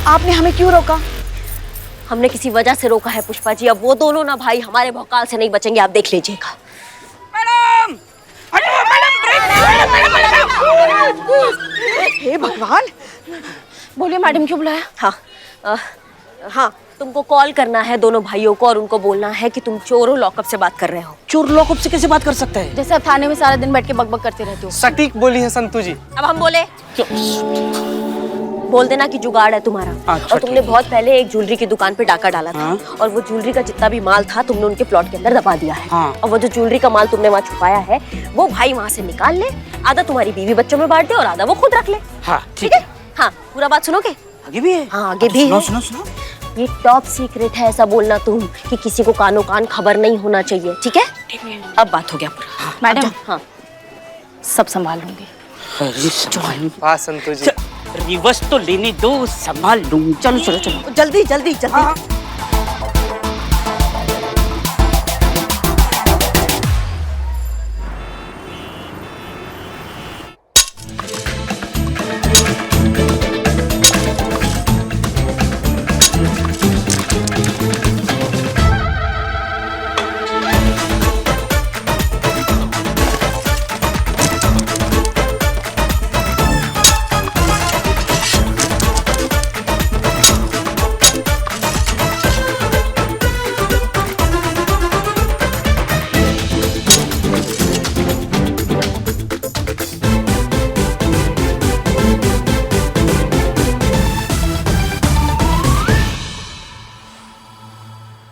आपने हमें क्यों रोका? हमने किसी वजह से रोका है पुष्पा जी। अब वो दोनों ना भाई हमारे भौकाल से नहीं बचेंगे, आप देख लीजिएगा। मैडम! हे भगवान, बोलिए मैडम, क्यों बुलाया? हाँ हाँ, तुमको कॉल करना है दोनों भाइयों को और उनको बोलना है कि तुम चोरों लॉकअप से बात कर रहे हो। चोर लॉकअप से कैसे बात कर सकता है? जैसे आप थाने में सारा दिन बैठ के बकबक करते रहते हो। सटीक बोली है संतू जी। अब हम बोले? बोल देना कि जुगाड़ है तुम्हारा। अच्छा, और तुमने बहुत पहले एक ज्वेलरी की दुकान पे डाका डाला था। और वो ज्वेलरी का जितना भी माल था तुमने उनके प्लॉट के अंदर दबा दिया है। और वो जो ज्वेलरी का माल तुमने वहाँ छुपाया है वो भाई वहाँ से निकाल ले, आधा तुम्हारी बीवी बच्चों में बांट दे और आधा वो खुद रख ले। हाँ ठीक है। हाँ, पूरा बात सुनोगे? आगे भी है? हाँ आगे भी है। सुनो। ये टॉप सीक्रेट है, ऐसा बोलना तुम कि किसी को कानो कान खबर नहीं होना चाहिए, ठीक है? अब बात हो गया पूरा। मैडम, हाँ सब संभाल लूंगी। हाँ संतू जी। रिवर्स तो लेने दो, संभाल लूंगी। चलो चलो चलो, जल्दी जल्दी जल्दी।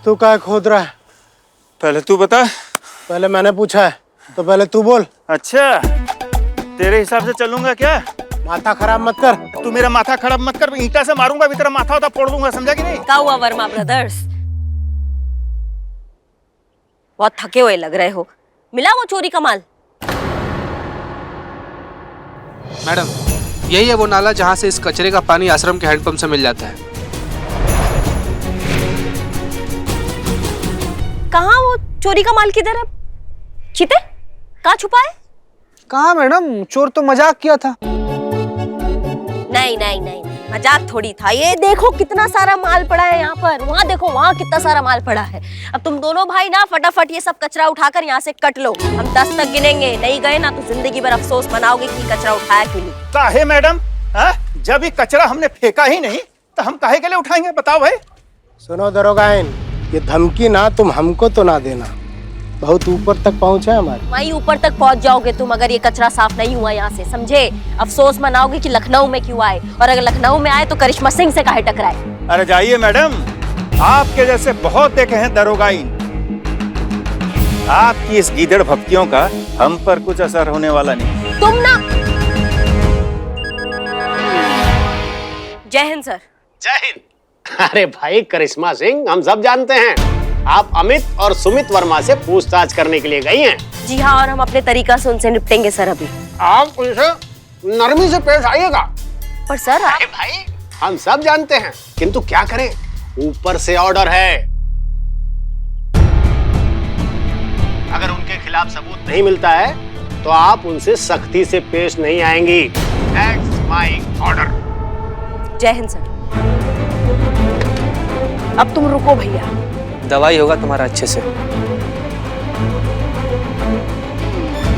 तू क्या खोद रहा है? पहले तू बता। पहले मैंने पूछा है तो पहले तू बोल। अच्छा, तेरे हिसाब से चलूंगा क्या? माथा खराब मत कर। तू मेरा माथा खराब मत कर, ईंटा से मारूंगा अभी तेरा माथा होता फोड़ दूंगा, समझा कि नहीं? क्या हुआ वर्मा ब्रदर्स? बहुत थके हुए लग रहे हो। मिला वो चोरी का माल? मैडम, यही है वो नाला जहाँ से इस कचरे का पानी आश्रम के हैंडपंप से मिल जाता है। कहाँ वो चोरी का माल? किधर है? चीते कहाँ छुपा है? कहाँ मैडम, चोर तो मजाक किया था। नहीं नहीं नहीं, मजाक थोड़ी था। ये देखो कितना सारा माल पड़ा है यहाँ पर, वहाँ देखो वहाँ कितना सारा माल पड़ा है। अब तुम दोनों भाई ना फटाफट ये सब कचरा उठाकर यहाँ से कट लो। हम 10 तक गिनेंगे, नहीं गए ना तो जिंदगी भर अफसोस मनाओगे कि कचरा उठाया क्यों नहीं। काहे मैडम? जब ये कचरा हमने फेंका ही नहीं तो हम काहे के लिए उठाएंगे, बताओ भाई। सुनो दरोगाइन, ये धमकी ना तुम हमको तो ना देना, बहुत ऊपर तक पहुंचे हमारे। वहीं ऊपर तक पहुंच जाओगे तुम अगर ये कचरा साफ नहीं हुआ यहाँ से, समझे? अफसोस मनाओगे कि लखनऊ में क्यों आए, और अगर लखनऊ में आए तो करिश्मा सिंह से काहे टकराए। अरे जाइए मैडम, आपके जैसे बहुत देखे हैं दरोगाइन। आपकी इस गीदड़ भक्तियों का हम पर कुछ असर होने वाला नहीं। तुम ना। जय हिंद सर। जय हिंद। अरे भाई करिश्मा सिंह, हम सब जानते हैं आप अमित और सुमित वर्मा से पूछताछ करने के लिए गई हैं। जी हाँ, और हम अपने तरीका से उनसे निपटेंगे सर। अभी आप उनसे नरमी से पेश आइएगा। पर सर आप... भाई हम सब जानते हैं, किंतु क्या करें, ऊपर से ऑर्डर है। अगर उनके खिलाफ सबूत नहीं मिलता है तो आप उनसे सख्ती से पेश नहीं आएंगी। That's my order। जय हिंद सर। अब तुम रुको भैया। दवाई होगा तुम्हारा अच्छे से।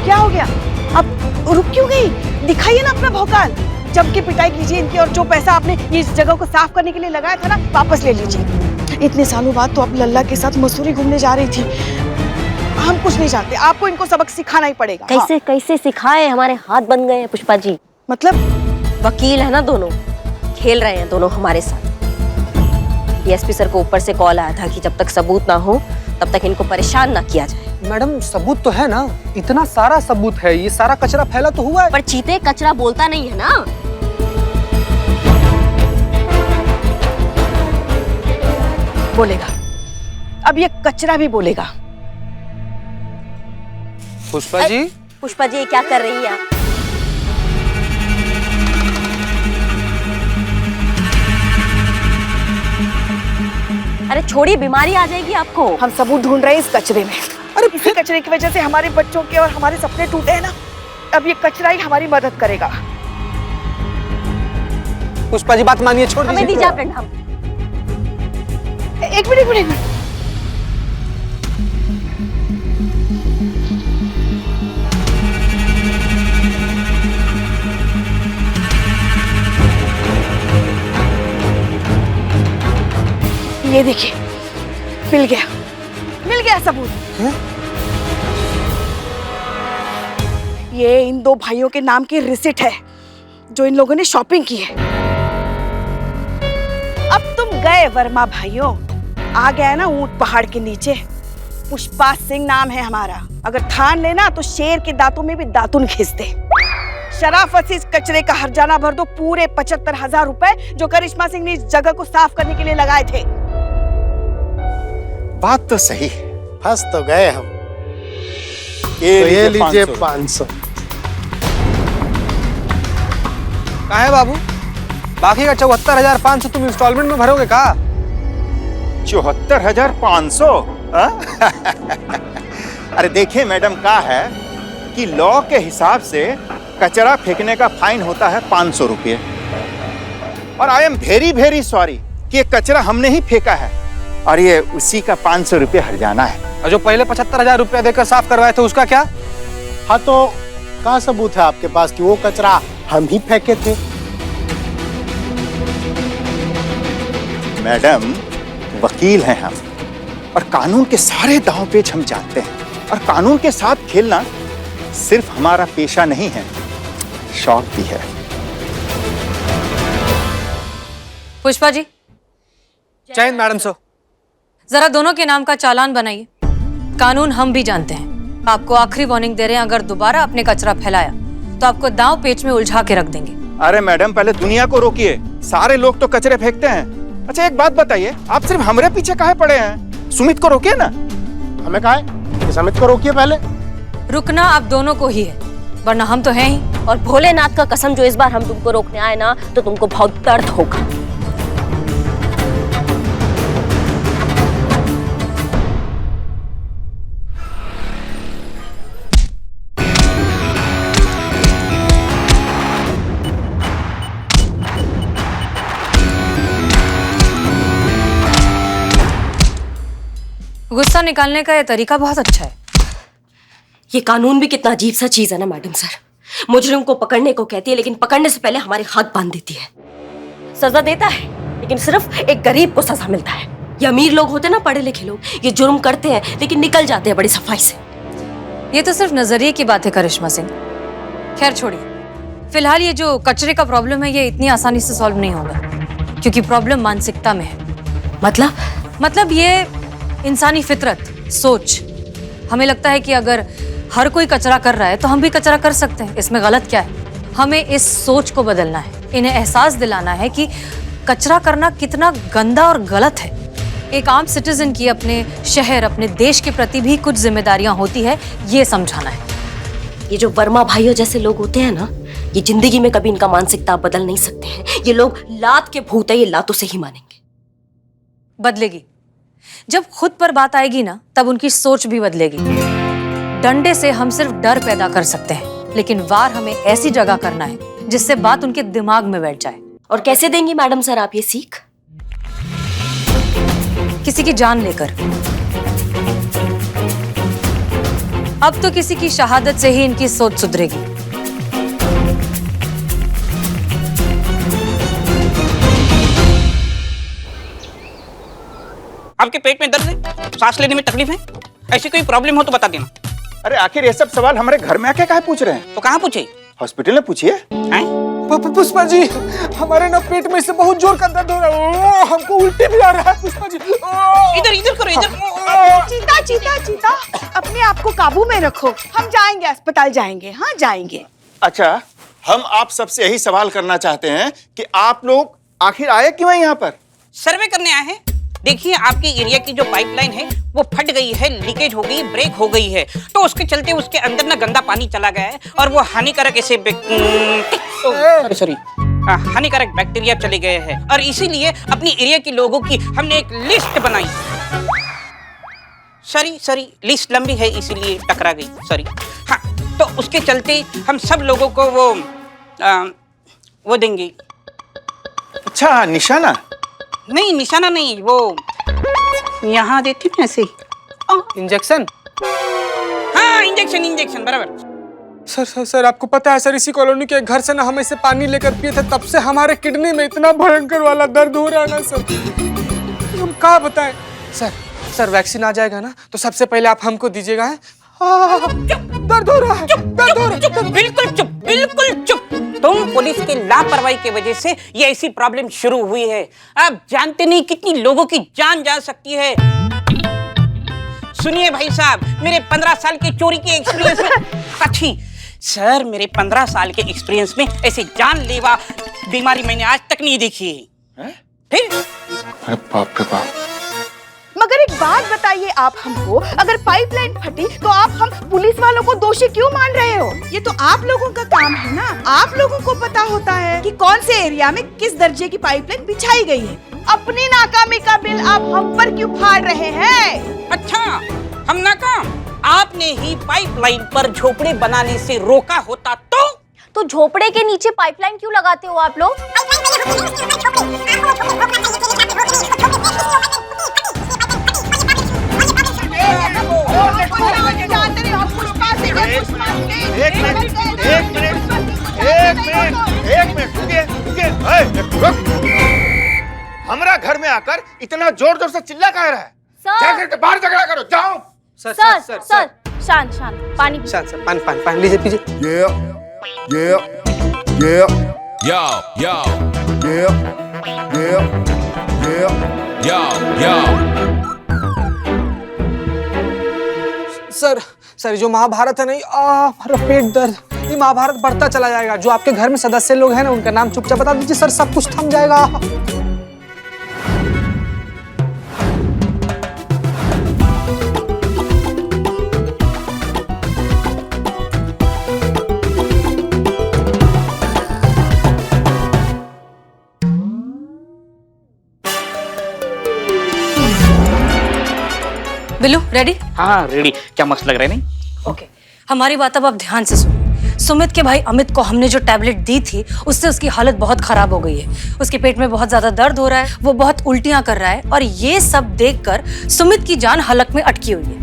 क्या हो गया? अब रुक क्यों गई? दिखाइए ना अपना भौकाल। जम के पिटाई कीजिए इनकी, और जो पैसा आपने इस जगह को साफ करने के लिए लगाया था ना, वापस ले लीजिए। इतने सालों बाद तो अब लल्ला के साथ मसूरी घूमने जा रही थी। हम कुछ नहीं जानते, आपको इनको सबक सिखाना ही पड़ेगा। कैसे कैसे सिखाए, हमारे हाथ बन गए हैं पुष्पा जी। मतलब वकील है ना दोनों, खेल रहे हैं दोनों हमारे साथ। डीएसपी सर को ऊपर से कॉल आया था कि जब तक सबूत ना हो तब तक इनको परेशान ना किया जाए। मैडम सबूत तो है ना, इतना सारा सबूत है, ये सारा कचरा फैला तो हुआ है। पर चीते कचरा बोलता नहीं है ना। बोलेगा, अब ये कचरा भी बोलेगा। पुष्पा जी, पुष्पा जी क्या कर रही है आप? अरे छोड़िए, बीमारी आ जाएगी आपको। हम सबूत ढूंढ रहे हैं इस कचरे में। अरे इसी कचरे की वजह से हमारे बच्चों के और हमारे सपने टूटे हैं ना। अब ये कचरा ही हमारी मदद करेगा। पुष्पा जी बात मानिए, छोड़ हमें दीजिए। दीजिए प्रणाम। एक मिनट, एक मिनट, एक मिनट। ये देखिए, मिल गया सबूत। ये इन दो भाइयों के नाम की रिसिट है जो इन लोगों ने शॉपिंग की है। अब तुम गए वर्मा भाइयों, आ गया ना ऊंट पहाड़ के नीचे। पुष्पा सिंह नाम है हमारा, अगर ठान लेना तो शेर के दांतों में भी दातुन खींच दे। शराफत से इस कचरे का हर्जाना भर दो, पूरे 75,000 रुपए जो करिश्मा सिंह ने इस जगह को साफ करने के लिए लगाए थे। बात तो सही, फंस तो गए हम। ये लीजिए 500। कहाँ है बाबू? बाकी का 74,500 तुम इंस्टॉलमेंट में भरोगे का? 74,500? अरे देखिए मैडम, का है कि लॉ के हिसाब से कचरा फेंकने का फाइन होता है 500 रुपये, और I am very very sorry कि ये कचरा हमने ही फेंका है और ये उसी का 500 रुपये हर्जाना है। और जो पहले 75,000 रुपया देकर साफ करवाए थे उसका क्या? हाँ तो क्या सबूत है आपके पास कि वो कचरा हम ही फेंके थे? मैडम, वकील हैं हम और कानून के सारे दांव पेच हम जानते हैं, और कानून के साथ खेलना सिर्फ हमारा पेशा नहीं है, शौक भी है। पुष्पा जी, जय हिंद मैडम। सो जरा दोनों के नाम का चालान बनाइए। कानून हम भी जानते हैं। आपको आखिरी वार्निंग दे रहे हैं, अगर दोबारा आपने कचरा फैलाया तो आपको दांव पेच में उलझा के रख देंगे। अरे मैडम, पहले दुनिया को रोकिए, सारे लोग तो कचरे फेंकते हैं। अच्छा एक बात बताइए, आप सिर्फ हमारे पीछे काहे पड़े हैं? सुमित को रोकिए ना। हमें कहा है? सुमित को रोकिए पहले। रुकना आप दोनों को ही है, वरना हम तो हैं ही। और भोलेनाथ का कसम, जो इस बार हम तुमको रोकने आए ना, तो तुमको बहुत दर्द होगा। गुस्सा निकालने का ये तरीका बहुत अच्छा है। ये कानून भी कितना अजीब सा चीज है ना मैडम सर। मुजरिम को पकड़ने को कहती है, लेकिन पकड़ने से पहले हमारे हाथ बांध देती है। सजा देता है, लेकिन सिर्फ एक गरीब को सजा मिलता है। ये अमीर लोग होते ना, पढ़े लिखे लोग, ये जुर्म करते हैं लेकिन निकल जाते हैं बड़ी सफाई से। ये तो सिर्फ नजरिए की बात है करिश्मा सिंह। खैर छोड़िए, फिलहाल ये जो कचरे का प्रॉब्लम है ये इतनी आसानी से सॉल्व नहीं होगा, क्योंकि प्रॉब्लम मानसिकता में है। मतलब ये इंसानी फितरत, सोच। हमें लगता है कि अगर हर कोई कचरा कर रहा है तो हम भी कचरा कर सकते हैं। इसमें गलत क्या है? हमें इस सोच को बदलना है, इन्हें एहसास दिलाना है कि कचरा करना कितना गंदा और गलत है। एक आम सिटीजन की अपने शहर, अपने देश के प्रति भी कुछ जिम्मेदारियां होती है, ये समझाना है। ये जो वर्मा भाइयों जैसे लोग होते हैं ना, ये जिंदगी में कभी इनका मानसिकता बदल नहीं सकते हैं। ये लोग लात के भूत है, ये लातों से ही मानेंगे। बदलेगी जब खुद पर बात आएगी ना, तब उनकी सोच भी बदलेगी। डंडे से हम सिर्फ डर पैदा कर सकते हैं, लेकिन वार हमें ऐसी जगह करना है जिससे बात उनके दिमाग में बैठ जाए। और कैसे देंगी मैडम सर आप ये सीख? किसी की जान लेकर। अब तो किसी की शहादत से ही इनकी सोच सुधरेगी। आपके पेट में दर्द है, सांस लेने में तकलीफ है, ऐसी कोई प्रॉब्लम हो तो बता देना। अरे आखिर ये सब सवाल हमारे घर में आके काहे पूछ रहे हैं? तो कहाँ पूछे? हॉस्पिटल में पूछिए। पुष्पा जी, हमारे ना पेट में से बहुत जोर का दर्द हो रहा है, हमको उल्टी भी आ रहा है। पुष्पा जी, इधर करो, इधर। चीता, अपने आप को काबू में रखो। हम जाएंगे, अस्पताल जाएंगे। हाँ जाएंगे। अच्छा, हम आप सबसे यही सवाल करना चाहते हैं कि आप लोग आखिर आए क्यों हैं यहाँ पर? सर्वे करने आए हैं। देखिए, आपकी एरिया की जो पाइपलाइन है वो फट गई है, लीकेज हो गई, ब्रेक हो गई है, तो उसके चलते उसके अंदर ना गंदा पानी चला गया है और वो हानिकारक ऐसे हानिकारक बैक्टीरिया चले गए हैं, और इसीलिए अपनी एरिया के लोगों की हमने एक लिस्ट बनाई। सॉरी, लिस्ट लंबी है इसीलिए टकरा गई, सॉरी। हाँ, तो उसके चलते हम सब लोगों को वो देंगे। अच्छा, निशाना? नहीं, निशाना नहीं, वो यहाँ देते ना ऐसे। इंजेक्शन? हाँ, इंजेक्शन, इंजेक्शन, बराबर। सर सर सर, आपको पता है सर, इसी कॉलोनी के घर से ना हम ऐसे पानी लेकर पिए थे, तब से हमारे किडनी में इतना भयंकर वाला दर्द हो रहा है ना सर, हम क्या बताएं। सर सर, वैक्सीन आ जाएगा ना तो सबसे पहले आप हमको दीजिएगा। दर्द हो रहा है, दर्द हो रहा है। चुप, बिल्कुल चुप, बिल्कुल चुप। तुम पुलिस की लापरवाही की वजह से ये ऐसी प्रॉब्लम शुरू हुई है। आप जानते नहीं कितनी लोगों की जान जा सकती है। सुनिए भाई साहब, मेरे 15 साल के चोरी के एक्सपीरियंस में अच्छी सर, मेरे 15 साल के एक्सपीरियंस में ऐसे जानलेवा बीमारी मैंने आज तक नहीं देखी है। फिर अरे बाप रे बाप। मगर एक बात बताइए आप हमको, अगर पाइपलाइन फटी तो आप हम पुलिस वालों को दोषी क्यों मान रहे हो? ये तो आप लोगों का काम है ना, आप लोगों को पता होता है कि कौन से एरिया में किस दर्जे की पाइपलाइन बिछाई गई है। अपनी नाकामी का बिल आप हम पर क्यों फाड़ रहे हैं? अच्छा, हम नाकाम? आपने ही पाइपलाइन पर झोपड़े बनाने से रोका होता तो झोपड़े के नीचे पाइपलाइन क्यों लगाते हो आप लोग? एक मिनट, हमारा घर में आकर इतना जोर जोर से चिल्ला कह रहा है? जाकर के बाहर झगड़ा करो, जाओ। सर सर सर सर, शांत शांत, पानी शांत सर, पानी पानी पानी लीजिए, पीजिए। सर सर, जो महाभारत है नहीं, हमारा पेट दर्द, ये महाभारत बढ़ता चला जाएगा। जो आपके घर में सदस्य लोग हैं ना, उनका नाम चुपचाप बता दीजिए सर, सब कुछ थम जाएगा। बिल्लू रेडी? हाँ रेडी। क्या मस्त लग रहा है नहीं? ओके, हमारी बात अब आप ध्यान से सुनो। सुमित के भाई अमित को हमने जो टैबलेट दी थी उससे उसकी हालत बहुत खराब हो गई है। उसके पेट में बहुत ज्यादा दर्द हो रहा है, वो बहुत उल्टियां कर रहा है और ये सब देखकर सुमित की जान हलक में अटकी हुई है।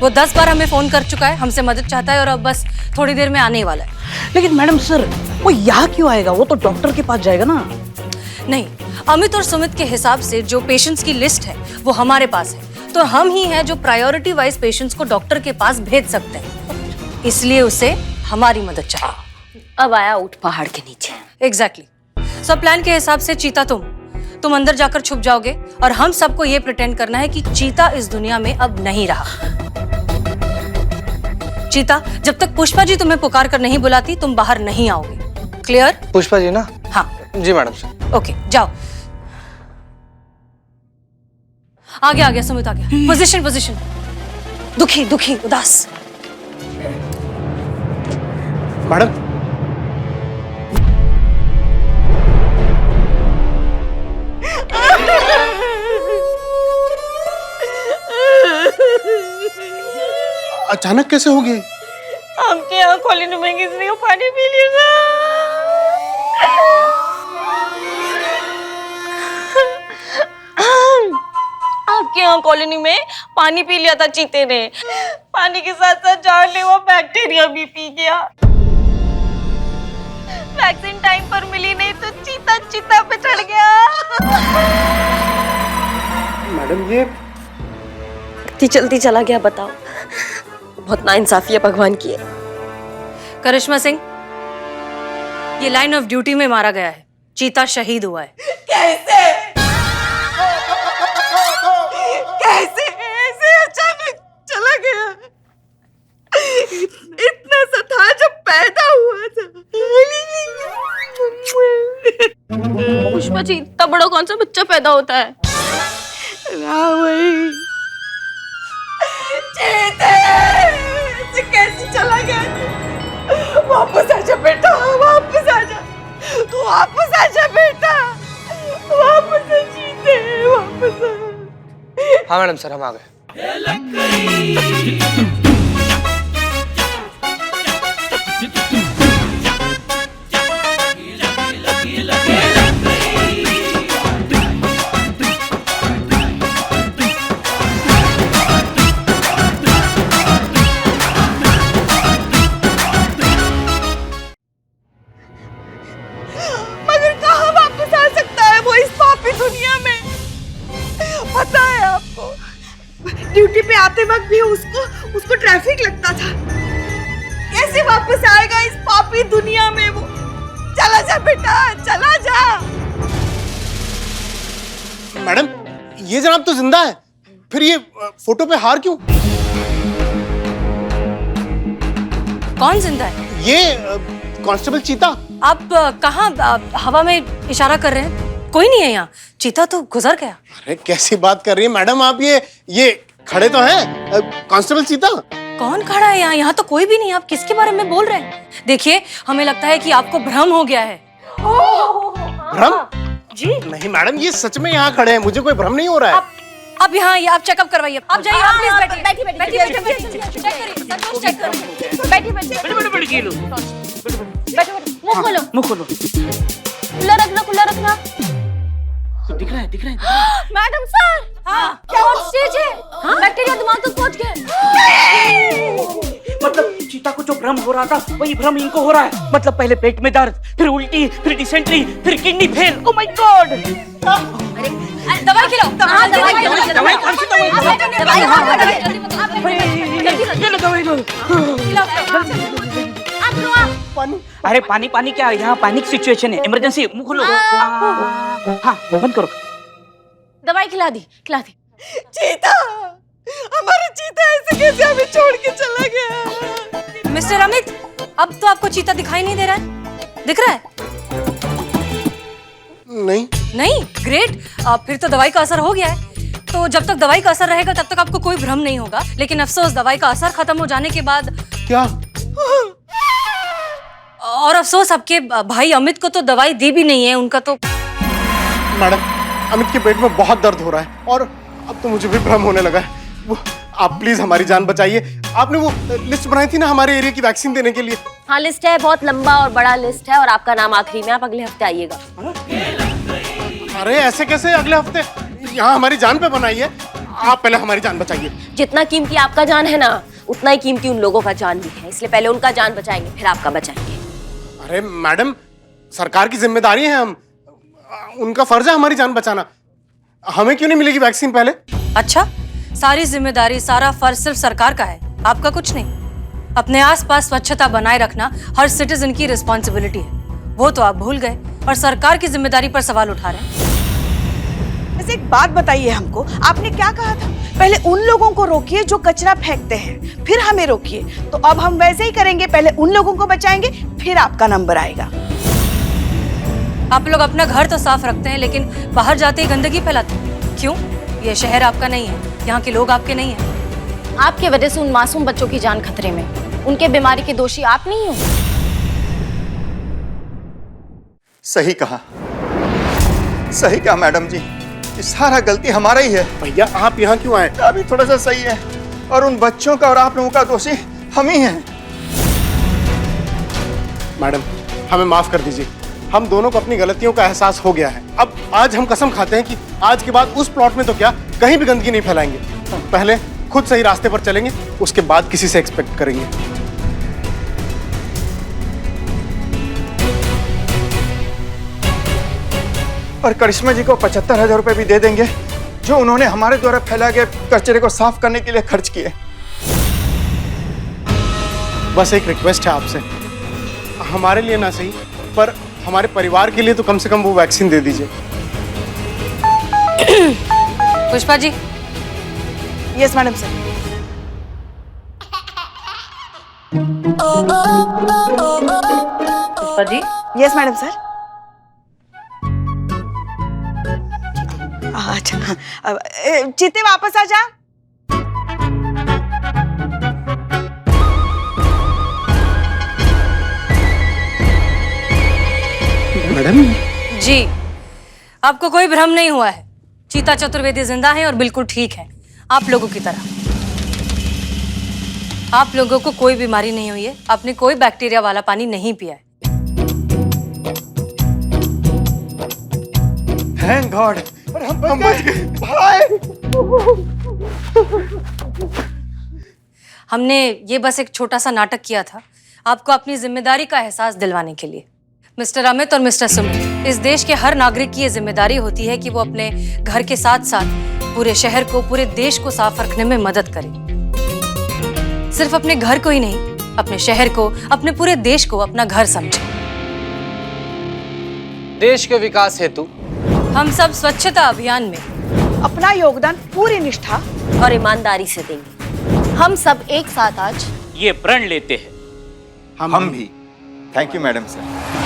वो 10 बार हमें फोन कर चुका है, हमसे मदद चाहता है और अब बस थोड़ी देर में आने ही वाला है। लेकिन मैडम सर, वो यहाँ क्यों आएगा? वो तो डॉक्टर के पास जाएगा ना। नहीं, अमित और सुमित के हिसाब से जो पेशेंट्स की लिस्ट है वो हमारे पास है, तो हम ही हैं जो प्रायोरिटी वाइज पेशेंट्स को डॉक्टर के पास भेज सकते हैं, इसलिए उसे हमारी मदद चाहिए। अब आया ऊंट पहाड़ के नीचे। एग्जैक्टली। सब प्लान के हिसाब से चीता तुम अंदर जाकर छुप जाओगे और हम सबको ये प्रिटेंड करना है कि चीता इस दुनिया में अब नहीं रहा। चीता, जब तक पुष्पा जी तुम्हें पुकार कर नहीं बुलाती तुम बाहर नहीं आओगे। क्लियर? पुष्पा जी ना? हाँ जी मैडम सर। ओके, जाओ। आ गया सुमित, आ गया। Position position. दुखी दुखी उदास। मैडम, अचानक कैसे हो गई? आपके यहाँ कॉलोनी में किसी को पानी पी लिया था। आपके यहाँ कॉलोनी में पानी पी लिया था चीते ने। पानी के साथ साथ जानलेवा बैक्टीरिया भी पी गया। वैक्सीन टाइम पर मिली नहीं तो चीता चिता पे चढ़ गया। मैडम ये इतनी जल्दी चला गया, बताओ। बहुत नाइंसाफी है भगवान की। करिश्मा सिंह, ये लाइन ऑफ ड्यूटी में मारा गया है। चीता शहीद हुआ है। कैसे ऐसे अचानक चला गया? इतना सा था जब पैदा हुआ था। पुष्पा जी, इतना बड़ा कौन सा बच्चा पैदा होता है? कैसे चला गया? वापस आजा बेटा, वापस आजा, तू वापस आजा बेटा, वापस आ जीते, वापस आ। हाँ मैडम सर, हम आ गए। ड्यूटी पे आते वक्त भी उसको ट्रैफिक लगता था। कैसे वापस आएगा इस पापी दुनिया में वो? चला जा बेटा, चला जा। मैडम, ये जनाब तो जिंदा है, फिर ये फोटो पे हार क्यों? कौन जिंदा है? ये कांस्टेबल चीता। आप कहाँ हवा में इशारा कर रहे हैं? कोई नहीं है यहाँ, चीता तो गुजर गया। अरे कैसी बात कर रही है मैडम आप? ये खड़े तो हैं कांस्टेबल चीता। कौन खड़ा है यहाँ? यहाँ तो कोई भी नहीं। आप किसके बारे में बोल रहे हैं? देखिए, हमें लगता है कि आपको भ्रम हो गया है। भ्रम? जी नहीं मैडम, ये सच में यहाँ खड़े हैं, मुझे कोई भ्रम नहीं हो रहा है। आप यहाँ आप चेकअप करवाइए। आप जाइए, आप प्लीज बैठिए। बैठिए, चेक करिए, सब कुछ चेक करिए। बैठिए। मुंह खोलो। खुला रखना। दिख रहा है। मैडम सर, क्या स्टेज है? बैक्टीरिया दिमाग तक पहुंच गए। मतलब चीता को जो भ्रम हो रहा था वही भ्रम इनको हो रहा है। मतलब पहले पेट में दर्द, फिर उल्टी, फिर डिसेंट्री, फिर kidney fail. Oh my God! दवाई खिलाओ। दवाई कौन सी दवाई? अरे पानी क्या, यहाँ पैनिक सिचुएशन है, इमरजेंसी। मुंह खोलो। हाँ, बंद करो। दवाई खिला दी। चीता, हमारा चीता ऐसे कैसे हमें छोड़ के चला गया? मिस्टर अमित, अब तो आपको चीता दिखाई नहीं दे रहा है? दिख रहा है? नहीं? ग्रेट। फिर तो दवाई का असर हो गया है। तो जब तक दवाई का असर रहेगा तब तक आपको कोई भ्रम नहीं होगा। लेकिन अफसोस, दवाई का असर खत्म हो जाने के बाद क्या? और अफसोस, आपके भाई अमित को तो दवाई दी भी नहीं है। उनका तो मैडम, अमित के पेट में बहुत दर्द हो रहा है और अब तो मुझे भी भ्रम होने लगा है। वो आप प्लीज हमारी जान बचाइए। आपने वो लिस्ट बनाई थी ना हमारे एरिया की वैक्सीन देने के लिए? हाँ, लिस्ट है, बहुत लंबा और बड़ा लिस्ट है और आपका नाम आखिरी में। आप अगले हफ्ते आइएगा। अरे ऐसे कैसे अगले हफ्ते? यहाँ हमारी जान पे बनाई है। आप पहले हमारी जान बचाइए। जितना कीमती आपका जान है ना, उतना ही कीमती उन लोगों का जान भी है। इसलिए पहले उनका जान बचाएंगे, फिर आपका बचाएंगे। अरे मैडम, सरकार की जिम्मेदारी है, हम उनका फर्ज है हमारी जान बचाना। हमें क्यों नहीं मिलेगी वैक्सीन पहले? अच्छा, सारी जिम्मेदारी, सारा फर्ज सिर्फ सरकार का है, आपका कुछ नहीं। अपने आसपास स्वच्छता बनाए रखना हर सिटीजन की रिस्पॉन्सिबिलिटी है। वो तो आप भूल गए और सरकार की जिम्मेदारी पर सवाल उठा रहे हैं। वैसे एक बात बताइए हमको, आपने क्या कहा था? पहले उन लोगों को रोकिए जो कचरा फेंकते हैं, फिर हमें रोकिए। तो अब हम वैसे ही करेंगे, पहले उन लोगों को बचाएंगे, फिर आपका नंबर आएगा। आप लोग अपना घर तो साफ रखते हैं लेकिन बाहर जाते ही गंदगी फैलाते हैं। क्यों? ये शहर आपका नहीं है, यहाँ के लोग आपके नहीं हैं। आपके वजह से उन मासूम बच्चों की जान खतरे में। उनके बीमारी के दोषी आप नहीं हो। सही कहा मैडम जी, ये सारा गलती हमारा ही है। भैया आप यहाँ क्यों आए? अभी थोड़ा सा सही है और उन बच्चों का और आप लोगों का दोषी हम ही हैं। मैडम, हमें माफ कर दीजिए। हम दोनों को अपनी गलतियों का एहसास हो गया है। अब आज हम कसम खाते हैं कि आज के बाद उस प्लॉट में तो क्या, कहीं भी गंदगी नहीं फैलाएंगे। पहले खुद सही रास्ते पर चलेंगे, उसके बाद किसी से एक्सपेक्ट करेंगे। और करिश्मा जी को 75,000 रुपए भी दे देंगे जो उन्होंने हमारे द्वारा फैलाए गए कचरे को साफ करने के लिए खर्च किए। बस एक रिक्वेस्ट है आपसे, हमारे लिए ना सही पर हमारे परिवार के लिए तो कम से कम वो वैक्सीन दे दीजिए। Pushpa ji. Yes madam sir. Pushpa ji. Yes madam sir. अच्छा, चीते वापस आ जा। मैडम जी, आपको कोई भ्रम नहीं हुआ है। चीता चतुर्वेदी जिंदा है और बिल्कुल ठीक है, आप लोगों की तरह। आप लोगों को कोई बीमारी नहीं हुई है, आपने कोई बैक्टीरिया वाला पानी नहीं पिया है। थैंक गॉड, हम बच गए भाई। हमने ये बस एक छोटा सा नाटक किया था, आपको अपनी जिम्मेदारी का एहसास दिलवाने के लिए। मिस्टर अमित और मिस्टर सुमित, इस देश के हर नागरिक की ये जिम्मेदारी होती है कि वो अपने घर के साथ साथ पूरे शहर को, पूरे देश को साफ रखने में मदद करें। सिर्फ अपने घर को ही नहीं, अपने शहर को, अपने पूरे देश को अपना घर समझें। देश के विकास हेतु हम सब स्वच्छता अभियान में अपना योगदान पूरी निष्ठा और ईमानदारी से देंगे। हम सब एक साथ आज ये प्रण लेते हैं। हम भी। Thank you madam sir.